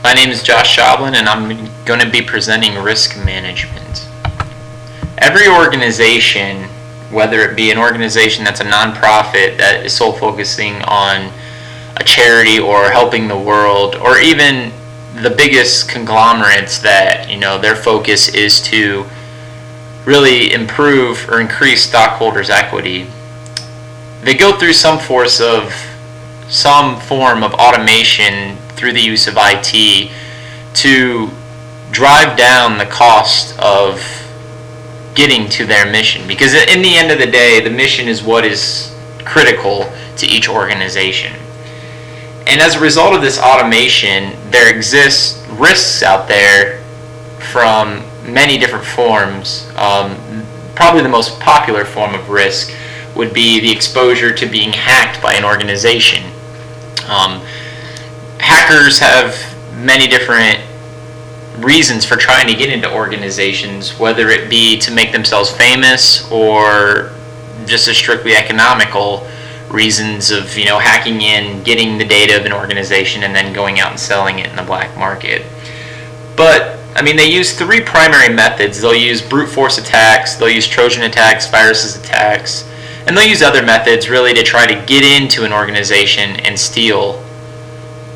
My name is Josh Schaublin, and I'm going to be presenting risk management. Every organization, whether it be an organization that's a nonprofit that is sole focusing on a charity or helping the world, or even the biggest conglomerates that, their focus is to really improve or increase stockholders' equity, they go through some form of automation through the use of IT to drive down the cost of getting to their mission. Because in the end of the day, the mission is what is critical to each organization. And as a result of this automation, there exists risks out there from many different forms. Probably the most popular form of risk would be the exposure to being hacked by an organization. Hackers have many different reasons for trying to get into organizations, whether it be to make themselves famous or just a strictly economical reasons of hacking in, getting the data of an organization, and then going out and selling it in the black market. But they use three primary methods. They'll use brute force attacks, they'll use Trojan attacks, viruses attacks, and they'll use other methods really to try to get into an organization and steal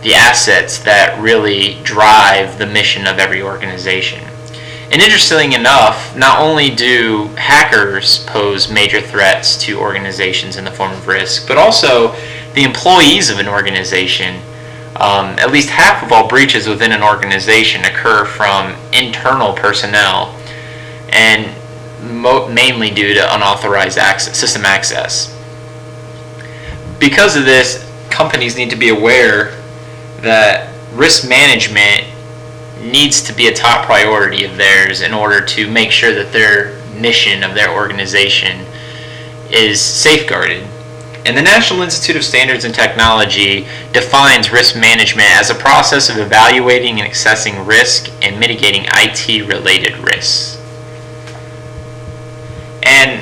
the assets that really drive the mission of every organization. And interestingly enough, not only do hackers pose major threats to organizations in the form of risk, but also the employees of an organization. At least half of all breaches within an organization occur from internal personnel, and mainly due to unauthorized system access. Because of this, companies need to be aware that risk management needs to be a top priority of theirs in order to make sure that their mission of their organization is safeguarded. And the National Institute of Standards and Technology defines risk management as a process of evaluating and assessing risk and mitigating IT-related risks. And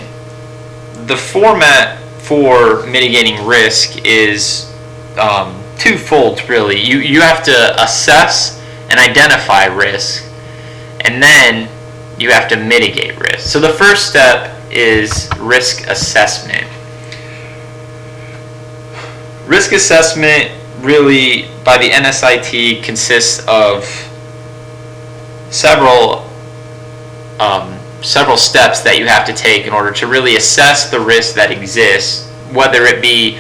the format for mitigating risk is twofold, really. You have to assess and identify risk, and then you have to mitigate risk. So the first step is risk assessment. Risk assessment really, by the NSIT, consists of several steps that you have to take in order to really assess the risk that exists, whether it be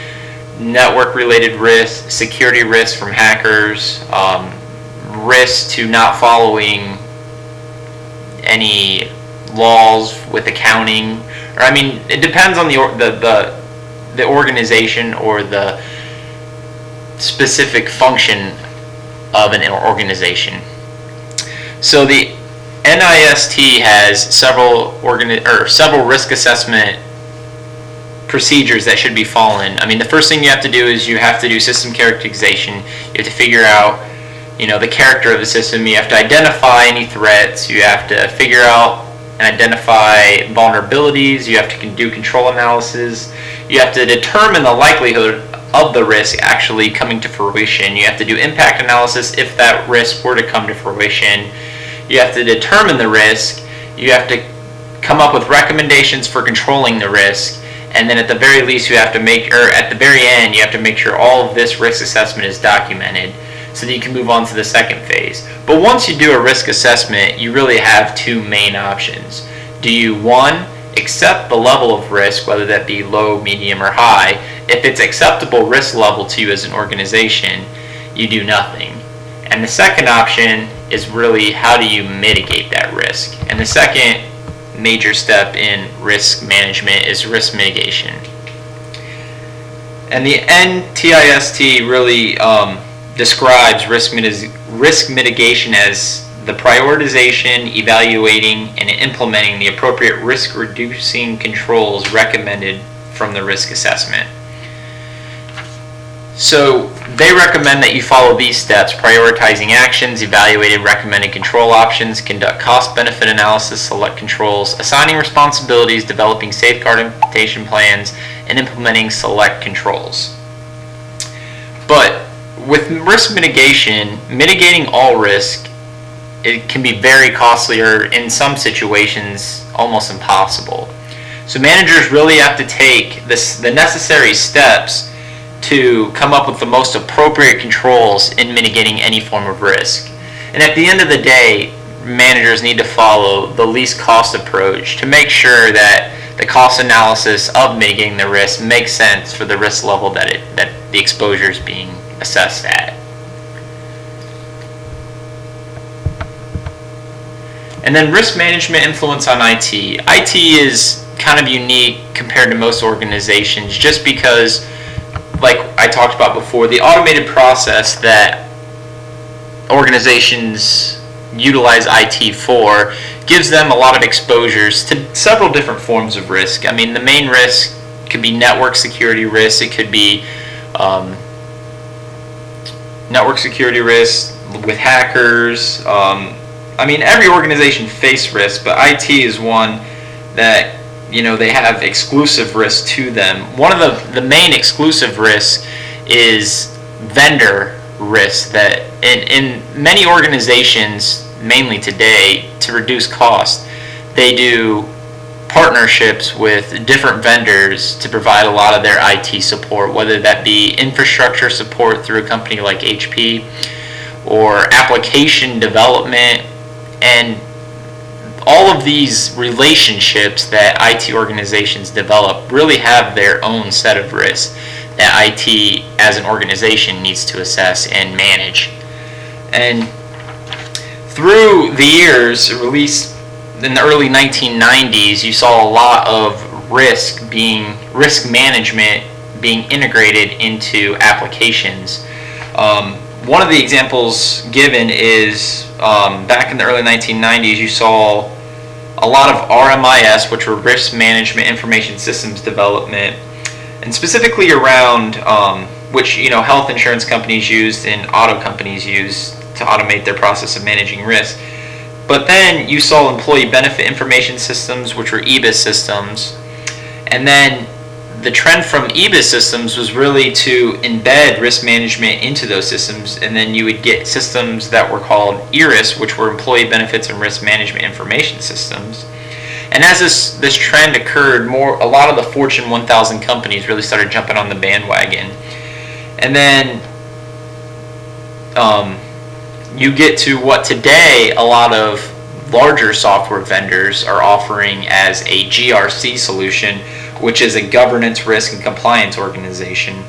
network-related risk, security risk from hackers, risk to not following any laws with accounting, or it depends on the organization or the specific function of an organization. So the NIST has several risk assessment procedures that should be followed. The first thing you have to do is you have to do system characterization. You have to figure out, the character of the system. You have to identify any threats. You have to figure out and identify vulnerabilities. You have to do control analysis. You have to determine the likelihood of the risk actually coming to fruition. You have to do impact analysis if that risk were to come to fruition. You have to determine the risk. You have to come up with recommendations for controlling the risk. And then at the very least, at the very end, you have to make sure all of this risk assessment is documented so that you can move on to the second phase. But once you do a risk assessment, you really have two main options. Do you, one, accept the level of risk, whether that be low, medium, or high? If it's acceptable risk level to you as an organization, you do nothing. And the second option is really, how do you mitigate that risk? And the second major step in risk management is risk mitigation. And the NTIST really describes risk mitigation as the prioritization, evaluating, and implementing the appropriate risk-reducing controls recommended from the risk assessment. So they recommend that you follow these steps: prioritizing actions, evaluating recommended control options, conduct cost-benefit analysis, select controls, assigning responsibilities, developing safeguard implementation plans, and implementing select controls. But with risk mitigation, mitigating all risk, it can be very costly, or in some situations almost impossible. So managers really have to take the necessary steps to come up with the most appropriate controls in mitigating any form of risk. And at the end of the day, managers need to follow the least cost approach to make sure that the cost analysis of mitigating the risk makes sense for the risk level that the exposure is being assessed at. And then risk management influence on IT. IT is kind of unique compared to most organizations just because, like I talked about before, the automated process that organizations utilize IT for gives them a lot of exposures to several different forms of risk. I mean, the main risk could be network security risk. It could be network security risk with hackers. I mean, every organization faces risk, but IT is one that, you know, they have exclusive risk to them. One of the main exclusive risks is vendor risk, that in many organizations, mainly today, to reduce cost, they do partnerships with different vendors to provide a lot of their IT support, whether that be infrastructure support through a company like HP or application development. And all of these relationships that IT organizations develop really have their own set of risks that IT as an organization needs to assess and manage. And through the years, at least in the early 1990s, you saw a lot of risk management being integrated into applications. One of the examples given is back in the early 1990s, you saw a lot of RMIS, which were risk management information systems development, and specifically around which, you know, health insurance companies used and auto companies used to automate their process of managing risk. But then you saw employee benefit information systems, which were EBIS systems, and then the trend from EBIS systems was really to embed risk management into those systems, and then you would get systems that were called ERIS, which were employee benefits and risk management information systems. And as this trend occurred, a lot of the Fortune 1000 companies really started jumping on the bandwagon. And then you get to what today a lot of larger software vendors are offering as a GRC solution, which is a governance, risk, and compliance organization.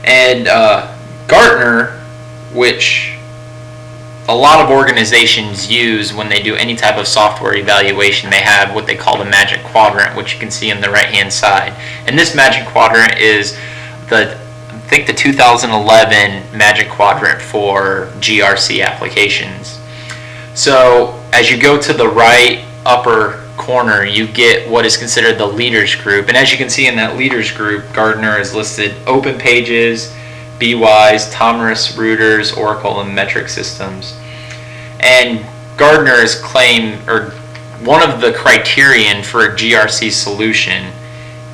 And Gartner, which a lot of organizations use when they do any type of software evaluation, they have what they call the Magic Quadrant, which you can see on the right-hand side. And this Magic Quadrant is I think the 2011 Magic Quadrant for GRC applications. So as you go to the right upper corner, you get what is considered the leaders group, and as you can see in that leaders group, Gartner has listed Open Pages, BWise, Thomson Reuters, Oracle, and Metric Systems. And Gartner has claimed, or one of the criterion for a GRC solution,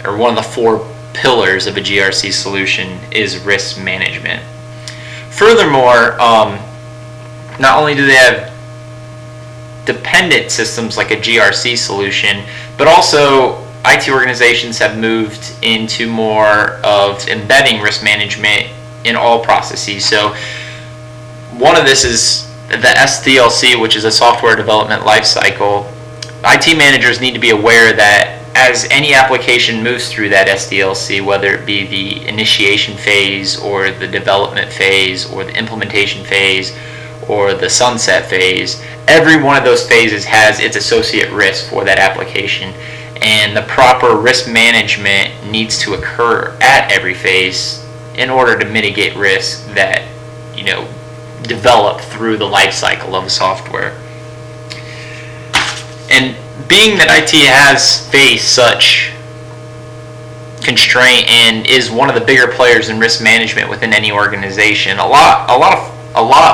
or one of the 4 pillars of a GRC solution, is risk management. Furthermore, not only do they have dependent systems like a GRC solution, but also IT organizations have moved into more of embedding risk management in all processes. So one of this is the SDLC, which is a software development lifecycle. IT managers need to be aware that as any application moves through that SDLC, whether it be the initiation phase or the development phase or the implementation phase or the sunset phase, every one of those phases has its associate risk for that application, and the proper risk management needs to occur at every phase in order to mitigate risk that, you know, develop through the life cycle of a software. And being that IT has faced such constraint and is one of the bigger players in risk management within any organization, a lot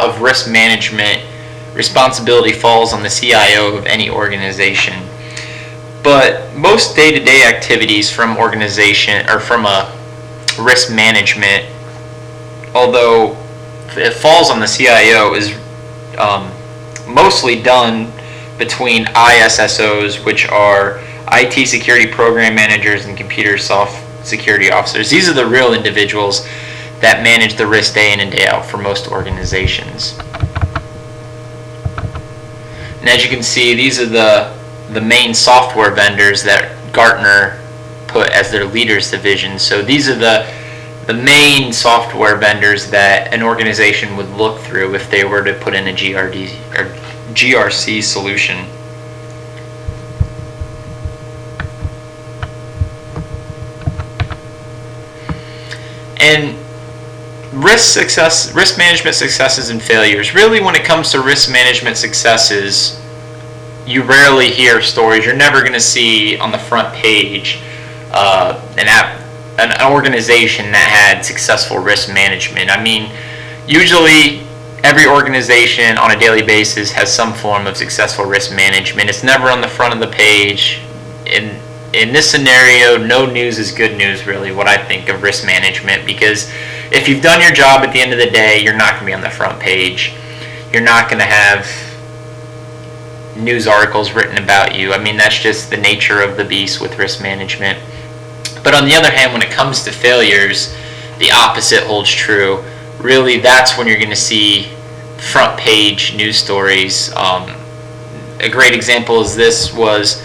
of risk management responsibility falls on the CIO of any organization. But most day-to-day activities from organization or from a risk management although it falls on the CIO, is mostly done between ISSOs, which are IT security program managers and computer soft security officers. These are the real individuals that manage the risk day in and day out for most organizations. And as you can see, these are the main software vendors that Gartner put as their leaders division. So these are the main software vendors that an organization would look through if they were to put in a GRC solution. And risk management successes and failures. Really, when it comes to risk management successes, you rarely hear stories. You're never going to see on the front page an organization that had successful risk management. I mean, usually every organization on a daily basis has some form of successful risk management. It's never on the front of the page. In this scenario, no news is good news, really, what I think of risk management, because if you've done your job at the end of the day, you're not going to be on the front page. You're not going to have news articles written about you. I mean, that's just the nature of the beast with risk management. But on the other hand, when it comes to failures, the opposite holds true. Really, that's when you're going to see front page news stories. A great example is this was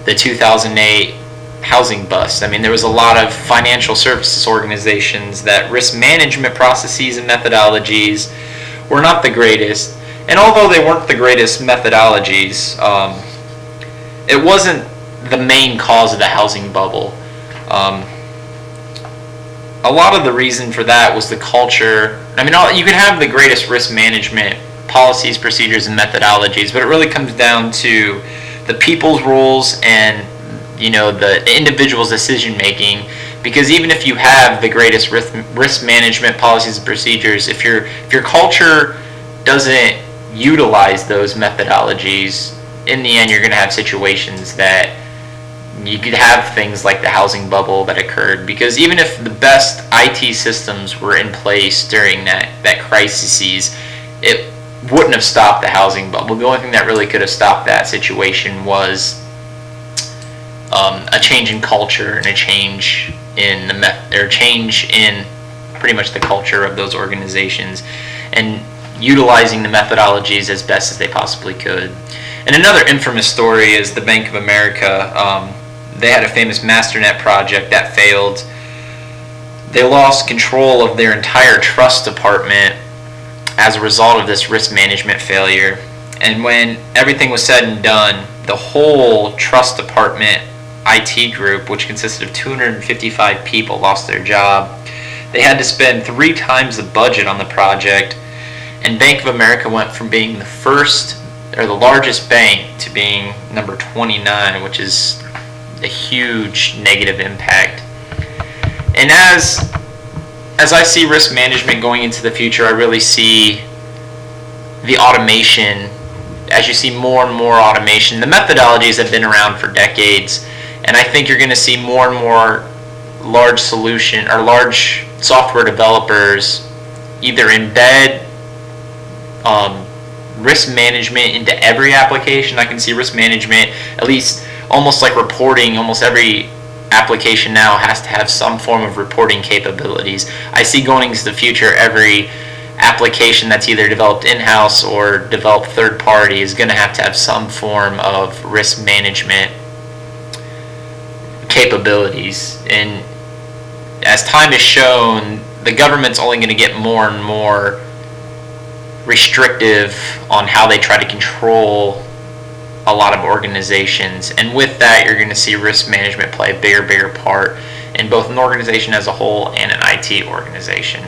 the 2008 housing bust. I mean, there was a lot of financial services organizations that risk management processes and methodologies were not the greatest. And although they weren't the greatest methodologies, it wasn't the main cause of the housing bubble. A lot of the reason for that was the culture. I mean, you can have the greatest risk management policies, procedures, and methodologies, but it really comes down to the people's roles and the individual's decision making. Because even if you have the greatest risk management policies and procedures, if your culture doesn't utilize those methodologies, in the end you're going to have situations that you could have things like the housing bubble that occurred. Because even if the best IT systems were in place during that crisis, it wouldn't have stopped the housing bubble. The only thing that really could have stopped that situation was a change in culture and a change in pretty much the culture of those organizations, and utilizing the methodologies as best as they possibly could. And another infamous story is the Bank of America. They had a famous MasterNet project that failed. They lost control of their entire trust department as a result of this risk management failure. And when everything was said and done, the whole trust department IT group, which consisted of 255 people, lost their job. They had to spend 3 times the budget on the project, and Bank of America went from being the largest bank to being number 29, which is a huge negative impact. And as I see risk management going into the future, I really see the automation. As you see more and more automation, the methodologies have been around for decades, and I think you're going to see more and more large software developers either embed risk management into every application. I can see risk management, at least almost like reporting. Almost every application now has to have some form of reporting capabilities. I see going into the future, every application that's either developed in-house or developed third-party is going to have some form of risk management capabilities. And as time has shown, the government's only going to get more and more restrictive on how they try to control a lot of organizations, and with that you're going to see risk management play a bigger part in both an organization as a whole and an IT organization.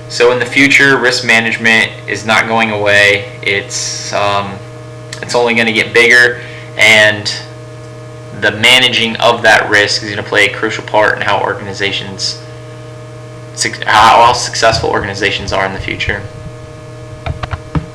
So in the future, risk management is not going away. It's only going to get bigger, and the managing of that risk is going to play a crucial part in how successful organizations are in the future.